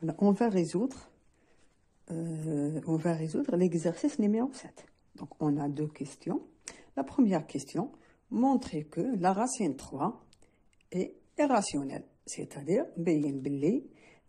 Voilà, on va résoudre l'exercice numéro 7. Donc, on a deux questions. La première question, montrer que la racine 3 est irrationnelle. C'est-à-dire,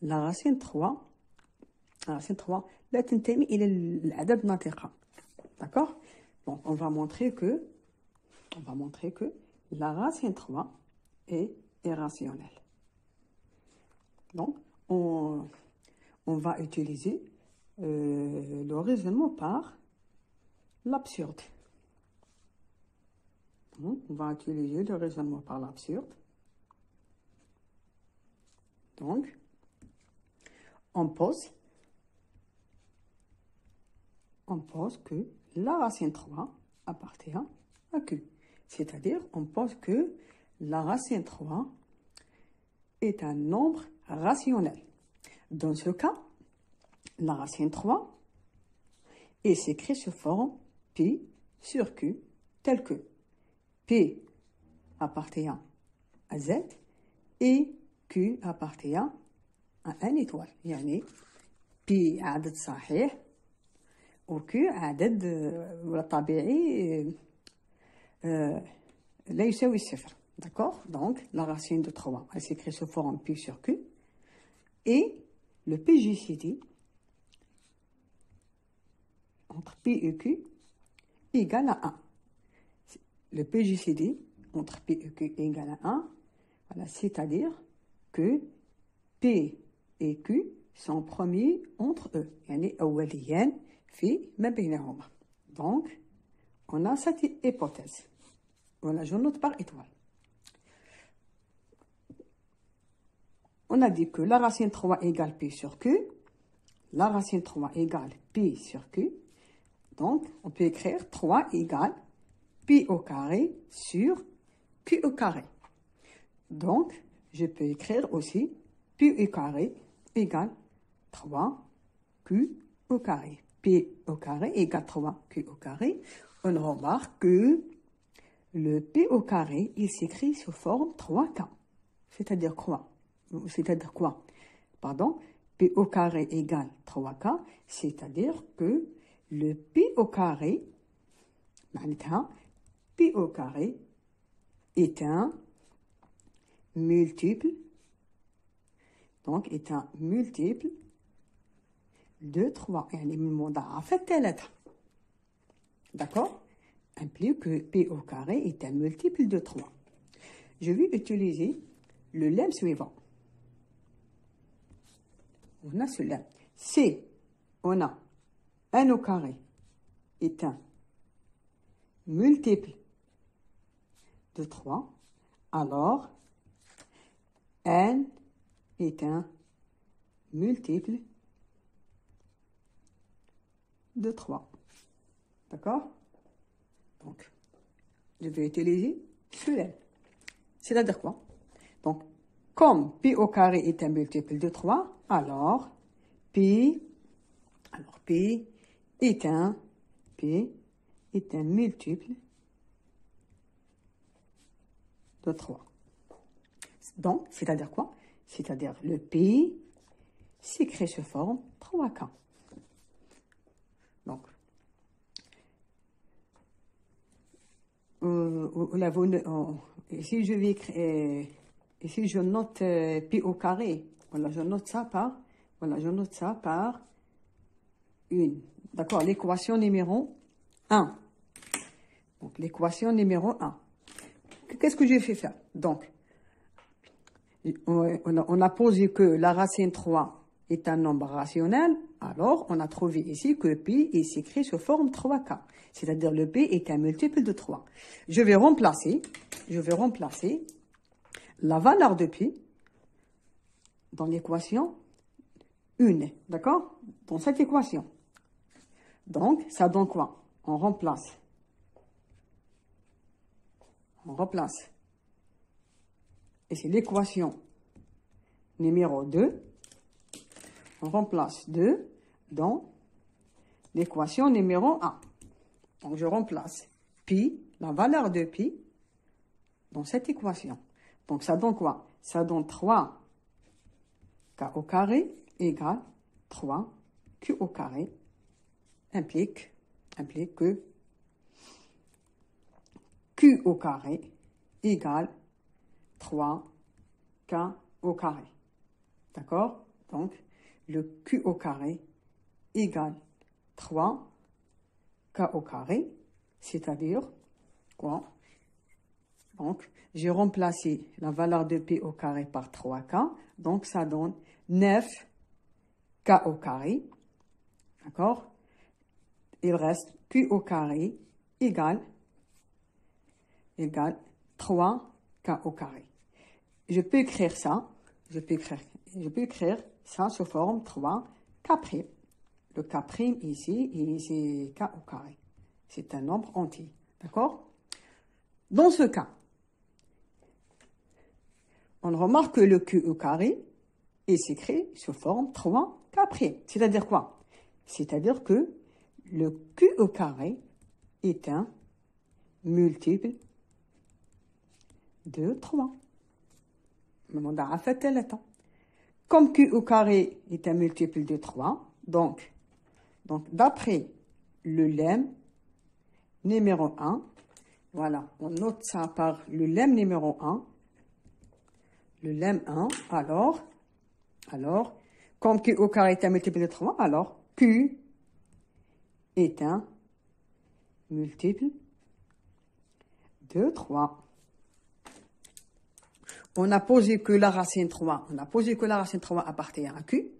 la racine 3 لا تنتمي إلى الأعداد الناطقة. D'accord? Donc, on va montrer que la racine 3 est irrationnelle. Donc, on va utiliser le raisonnement par l'absurde. On va utiliser le raisonnement par l'absurde. Donc, on pose que la racine 3 appartient à Q. C'est-à-dire, on pose que la racine 3 est un nombre rationnel. Dans ce cas, la racine 3 est écrite sous forme pi sur Q, tel que P appartient à Z et Q appartient à un étoile. يعني P عدد صحيح و Q عدد طبيعي لا يساوي الصفر. D'accord? Donc, la racine de 3, elle s'écrit sous forme P sur Q. Et le PJCD entre P et Q égale à 1. Le PJCD entre P et Q égale à 1, voilà, c'est-à-dire que P et Q sont premiers entre eux. يعني أوليان في ما بينهما. Donc, on a cette hypothèse. Voilà, je note par étoile. On a dit que la racine 3 égale P sur Q. La racine 3 égale P sur Q. Donc, on peut écrire 3 égale P au carré sur Q au carré. Donc, je peux écrire aussi P au carré égale 3 Q au carré. P au carré égale 3 Q au carré. On remarque que le P au carré, il s'écrit sous forme 3K. C'est-à-dire quoi? Pardon, P au carré égale 3K, c'est-à-dire que le P au carré, P au carré est un multiple, donc est un multiple de 3. يعني من مضاعفة 3. D'accord? Implique que P au carré est un multiple de 3. Je vais utiliser le lemme suivant. On a ce lemme. Si on a n au carré est un multiple de 3, alors n est un multiple de 3. D'accord? Donc, je vais utiliser ce lemme. C'est-à-dire quoi? Donc, comme P au carré est un multiple de 3, alors P est un multiple de 3. Donc, c'est-à-dire quoi? C'est-à-dire le P s'écrit sous forme 3K. Donc, ici je vais écrire, ici je note P au carré. Voilà, je note ça par une. D'accord, l'équation numéro 1. Donc, l'équation numéro 1. Qu'est-ce que j'ai fait faire? Donc, on a posé que la racine 3 est un nombre rationnel. Alors, on a trouvé ici que P est écrit sous forme 3K. C'est-à-dire le P est un multiple de 3. Je vais remplacer la valeur de P dans l'équation 1. D'accord? Dans cette équation. Donc, ça donne quoi? On remplace. Et c'est l'équation numéro 2. On remplace 2 dans l'équation numéro 1. Donc, je remplace pi, la valeur de pi, dans cette équation. Donc, ça donne quoi? Ça donne 3K au carré égale 3 Q au carré implique que Q au carré égale 3 K au carré. D'accord? Donc, le Q au carré égale 3 K au carré, c'est-à-dire quoi? Donc, j'ai remplacé la valeur de P au carré par 3K, donc ça donne 9 K au carré, d'accord? Il reste Q au carré égale 3 K au carré. Je peux écrire ça, je peux écrire ça sous forme 3 K'. Le K' ici, c'est K au carré. C'est un nombre entier, d'accord? Dans ce cas, on remarque que le Q au carré est s'écrit sous forme 3K'. C'est-à-dire quoi? C'est-à-dire que le Q au carré est un multiple de 3. Comme Q au carré est un multiple de 3, donc d'après le lemme numéro 1, voilà, on note ça par le lemme numéro 1, le lemme 1, alors, comme Q au carré est un multiple de 3, alors Q est un multiple de 3. On a posé que la racine 3, appartient à Q.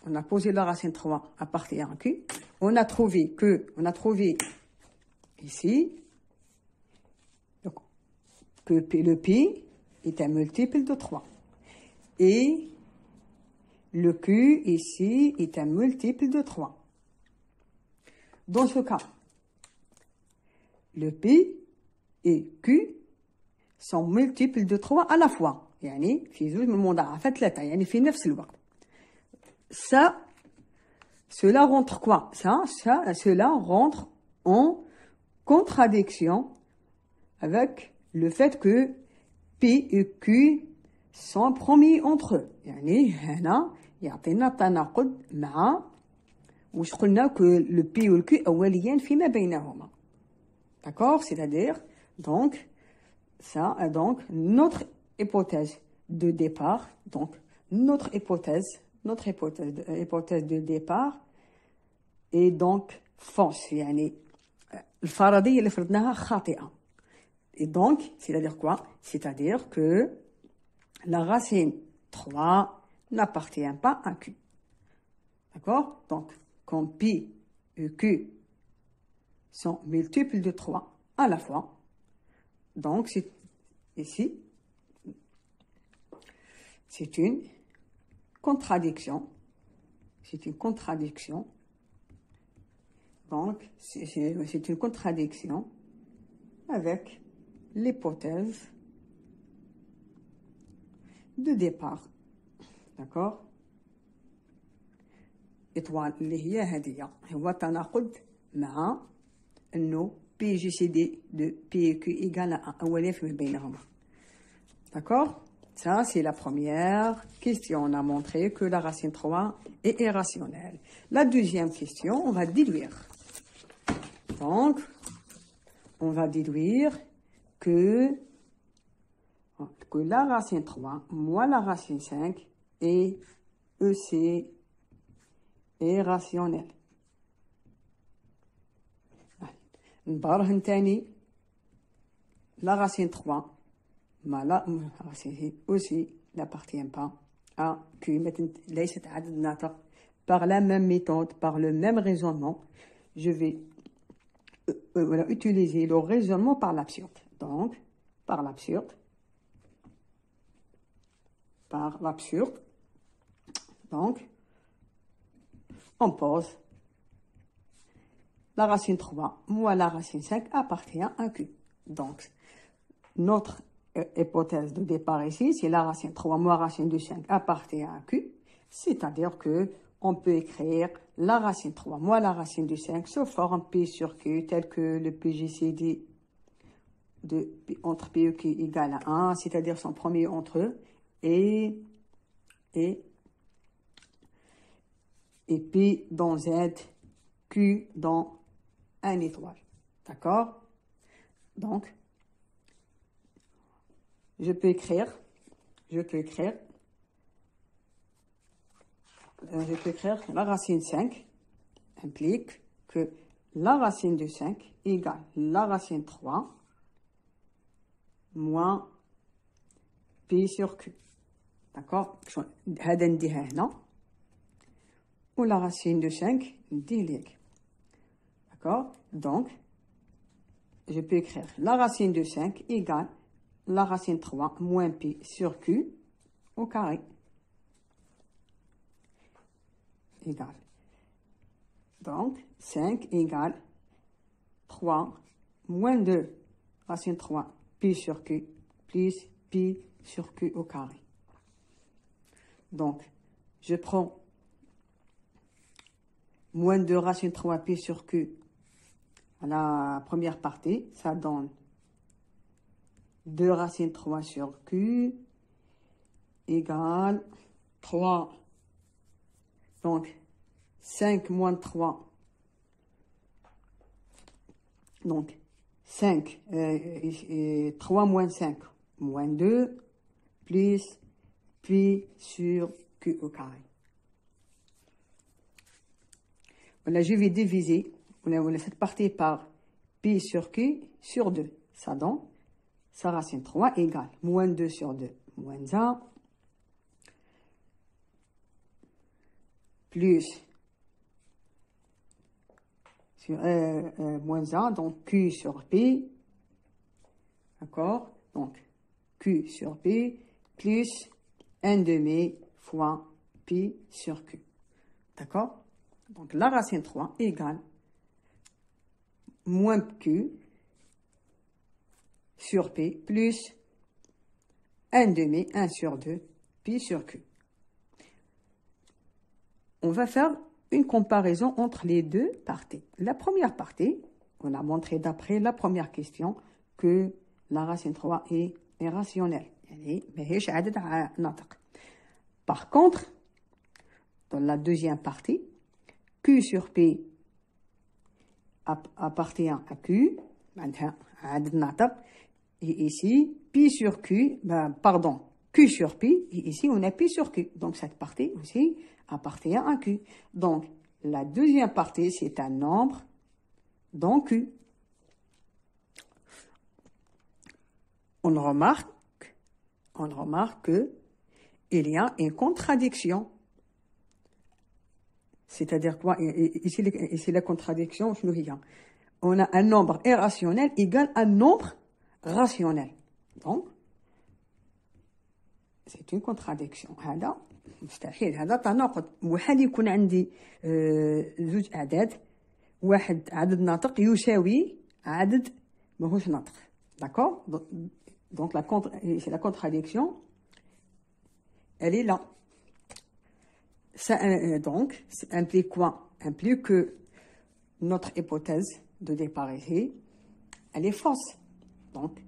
On a posé la racine 3 appartient à Q. On a trouvé ici que le P est un multiple de 3. Et le Q ici est un multiple de 3. Dans ce cas, le P et Q sont multiples de 3 à la fois. يعني في زوج من المضاعفات 3 يعني في نفس الوقت. Cela rentre quoi? Cela rentre en contradiction avec le fait que P et Q sont premiers entre eux. يعني هنا يعطينا تناقض مع واش قلنا que le P ou le Q أوليان فيما بينهما. D'accord? C'est-à-dire, donc notre hypothèse de départ, notre hypothèse de départ est donc fausse. يعني الفرضية اللي فرضناها خاطئة. Et donc, c'est-à-dire quoi? C'est-à-dire que la racine 3 n'appartient pas à Q. D'accord? Donc, comme P et Q sont multiples de 3 à la fois, donc ici, c'est une contradiction. Donc, c'est une contradiction avec l'hypothèse de départ. D'accord? إطوال اللي هي هذه هو تناقض مع إنه بي جي سي دي de P et Q égale à 1 أولية فيما بينهما. D'accord? Ça, c'est la première question. On a montré que la racine 3 est irrationnelle. La deuxième question, on va déduire. Donc, on va déduire que la racine 3 moins la racine 5 est irrationnelle. نبرهن تاني la racine 3 la racine aussi n'appartient pas à Q. ليست عدد ناطق. Par la même méthode, par le même raisonnement, je vais utiliser le raisonnement par l'absurde. Donc, par l'absurde, donc, on pose la racine 3 moins la racine 5 appartient à Q. Donc, notre hypothèse de départ ici, c'est la racine 3 moins la racine de 5 appartient à Q. C'est-à-dire que on peut écrire la racine 3 moins la racine de 5 sous forme P sur Q, tel que le PGCD entre P et Q égale à 1, c'est-à-dire son premier entre eux. et P dans Z, Q dans 1 étoile. D'accord? Donc, je peux écrire la racine 5 implique que la racine de 5 égale la racine 3 moins P sur Q. D'accord? Ou la racine de 5 ندير. D'accord? Donc, je peux écrire la racine de 5 égale la racine 3 moins P sur Q au carré. Égale. Donc, 5 égale 3 moins 2 racine 3 P sur Q plus P sur Q au carré. Donc, je prends moins 2 racine 3 P sur Q à la première partie, ça donne 2 racines 3 sur Q égale 3. Donc, 5 moins 3. Donc, 5, 3 moins 5, moins 2, plus P sur Q au carré. Voilà, je vais diviser cette partie par P sur Q sur 2. Ça donne sa racine 3 égale moins 2 sur 2, moins 1, plus sur, moins 1, donc Q sur P, d'accord? Donc, Q sur P, plus 1 demi fois P sur Q, d'accord? Donc, la racine 3 égale moins Q sur P, plus 1 demi, 1 sur 2, P sur Q. On va faire une comparaison entre les deux parties. La première partie, on a montré d'après la première question que la racine 3 est rationnelle. Par contre, dans la deuxième partie, Q sur P appartient à Q, et ici, P sur Q, pardon, Q sur P, et ici on a P sur Q. Donc cette partie aussi appartient à Q. Donc la deuxième partie, c'est un nombre dans Q. On remarque que il y a une contradiction. C'est-à-dire quoi? Ici la contradiction, on a un nombre irrationnel égal à un nombre rationnel. Donc, c'est une contradiction. هذا مستحيل، هذا تناقض. وحال يكون عندي زوج أعداد، واحد عدد ناطق يساوي عدد ماهوش ناطق. D'accord? Donc la contradiction, elle est là. Ça, donc, ça implique quoi? Implique que notre hypothèse de départ ici, elle est fausse. Donc,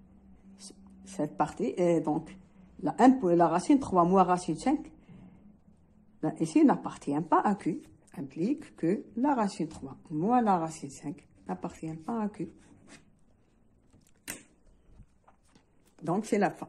cette partie est donc la racine 3 moins racine 5, ici n'appartient pas à Q, implique que la racine 3 moins la racine 5 n'appartient pas à Q. Donc, c'est la fin.